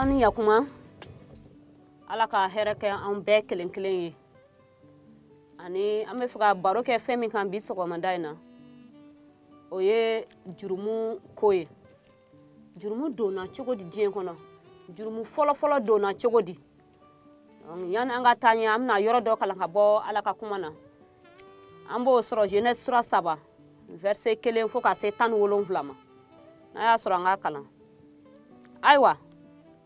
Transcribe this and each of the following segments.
Ani yakuma ala ka hɛrɛ kɛ an bɛɛ kelen kelen ye ani an bɛ fɛ ka baro kɛ fɛn min kan bi sɔgɔmada in na o ye jurumu ko ye jurumu donna cogo di diɲɛ kɔnɔ jurumu fɔlɔ donna cogo di yani an ka taa ɲɛ an bɛna yɔrɔ dɔ kalan ka bɔ ala ka kuma na an b'o sɔrɔ Genèse sura 3 verset 1 fo ka se 17 ma n'a y'a sɔrɔ an ka kalan ayiwa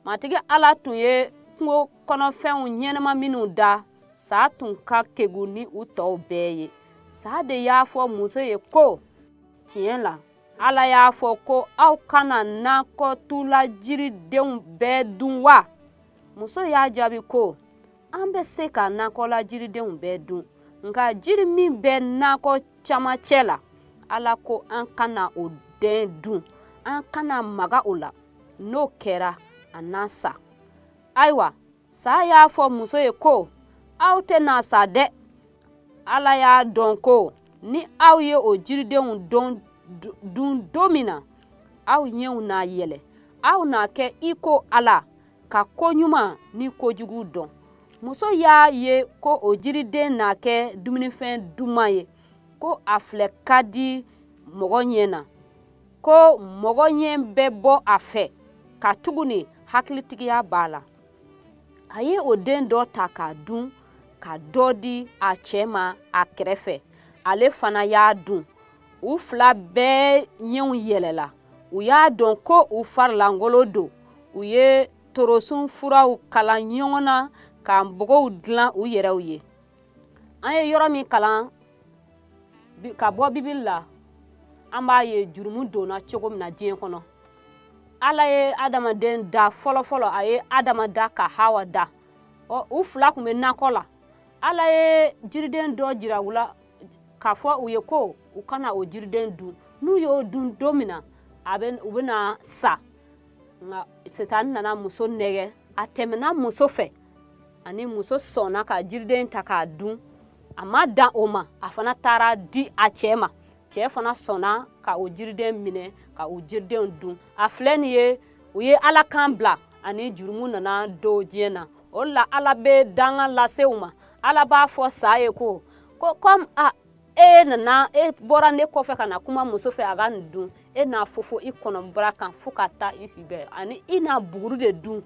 matigi ala tun ye kungo kɔnɔfɛnw ɲɛnama minnu da sa tun ka kegu ni u tɔw bɛɛ ye sa de y'a fɔ muso ye ko tiɲɛ la ala y'a fɔ ko aw kana nakɔtula jiridenw bɛɛ dun wa muso y'a jaabi ko an bɛ se ka nakɔla jiridenw bɛɛ dun nka jiri min bɛ nakɔ camancɛ la ala ko an kana o den dun an kana maga o la n'o kɛra a n'a sa ayiwa sa y'a fɔ muso ye ko aw tɛna sa dɛ ala y'a dɔn ko ni aw ye o jiridenw dun don min na aw ɲɛw n'a yɛlɛ aw n'a kɛ i ko ala ka koɲuman ni kojugu dɔn muso y'a ye ko o jiriden n'a kɛ dumunifɛn duman ye ko a filɛ ka di mɔgɔ ɲɛ na ko mɔgɔ ɲɛ bɛ bɔ a fɛ ka tuguni hakilitigiya b'a la a ye o den dɔ ta k'a dun ka dɔ di a cɛ ma a kɛrɛfɛ ale fana y'a dun u fila bɛɛ ɲɛw yɛlɛla u y'a dɔn ko u farilangolo don u ye torosun furaw kalan ɲɔgɔn na ka npogow dilan u yɛrɛw ye an ye yɔrɔ min kalan ka bɔ bibili la an b'a ye jurumu donna cogo min na diɲɛ kɔnɔ ala ye adamaden da fɔlɔ a ye adama da ka hawa da u fila tun bɛ nakɔ la ala ye jiriden dɔ jira u la k'a fɔ u ye ko u kana o jiriden dun n'u y'o dun don min na u bɛna sa nka Sitani nana muso nɛgɛ a tɛmɛna muso fɛ ani muso sɔnna ka jiriden ta k'a dun a ma dan o ma a fana taara di a cɛ ma cɛ fana sɔnna ka o jiriden minɛ ka o jiridenw dun a filɛ nin ye u ye ala kan bila ani jurumu nana don diɲɛ na o la ala bɛ danga lase u ma ala b'a fɔ sa ye ko comme e bɔra ne kɔfɛ ka na kuma muso fɛ a ka nin dun e n'a fofo i kɔnɔbara kan fo ka taa i si bɛɛ ani i n'a buguru de dun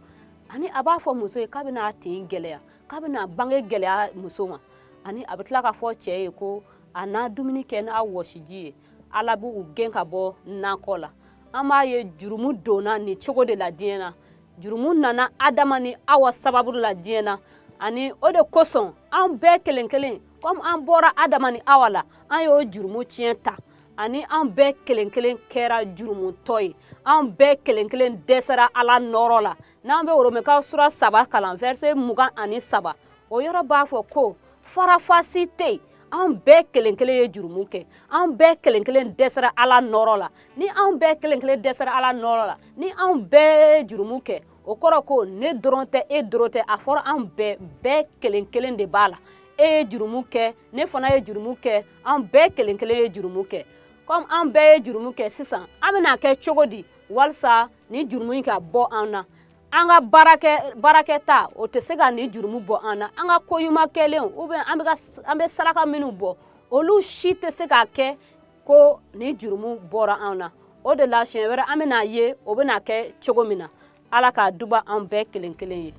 ani a b'a fɔ muso ye k'a bɛna tin gɛlɛya k'a bɛna bange gɛlɛya muso ma ani a bɛ tila ka fɔ cɛ ye ko a n'a dumuni kɛ n'a wɔsiji ye ala b'u gɛn ka bɔ nakɔ la an b'a ye jurumu donna nin cogo de la diɲɛ na jurumu nana adama ni awa sababu la diɲɛ na ani o de kosɔn an bɛɛ kelen kelen comme an bɔra adama ni awa la an y'o jurumu tiɲɛ ta ani an bɛɛ kelen kelen kɛra jurumutɔ ye an bɛɛ kelen kelen dɛsɛra ala nɔrɔ la n'an bɛ Romɛkaw sura 3 kalan verset 23 o yɔrɔ b'a fɔ ko farafasi tɛ yen an bɛɛ kelen kelen ye jurumu kɛ an bɛɛ kelen kelen dɛsɛra ala nɔrɔ la ni an bɛɛ kelen kelen dɛsɛra ala nɔrɔ la ni an bɛɛ ye jurumu kɛ o kɔrɔ ko ne dɔrɔn tɛ e dɔrɔn tɛ a fɔra an bɛɛ kelen kelen de b'a la e ye jurumu kɛ ne fana ye jurumu kɛ an bɛɛ kelen kelen ye jurumu kɛ comme an bɛɛ ye jurumu kɛ sisan an bɛna kɛ cogo di walasa ni jurumu in ka bɔ an na an ka baarakɛta o tɛ se ka ni jurumu bɔ an na an ka koɲuman kɛlenw ou bien an bɛ saraka minnu bɔ olu si tɛ se ka kɛ ko ni jurumu bɔra an na o de la siɲɛ wɛrɛ an bɛna ye o bɛna kɛ cogo min na ala k'a duba an bɛɛ kelen kelen ye